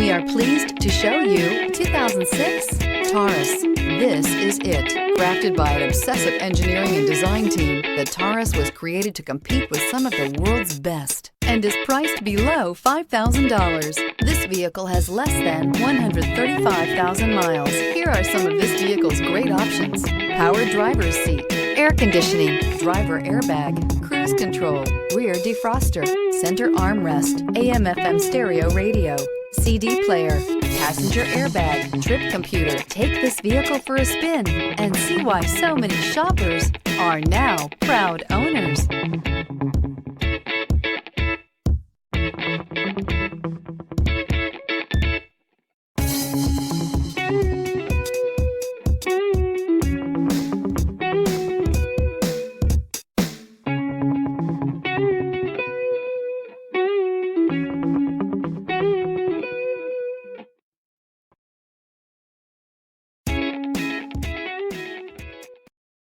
We are pleased to show you 2006 Taurus. This is it. Crafted by an obsessive engineering and design team, the Taurus was created to compete with some of the world's best and is priced below $5,000. This vehicle has less than 135,000 miles. Here are some of this vehicle's great options: power driver's seat, air conditioning, driver airbag, cruise control, rear defroster, center armrest, AM/FM stereo radio, CD player, passenger airbag, trip computer. Take this vehicle for a spin and see why so many shoppers are now proud owners.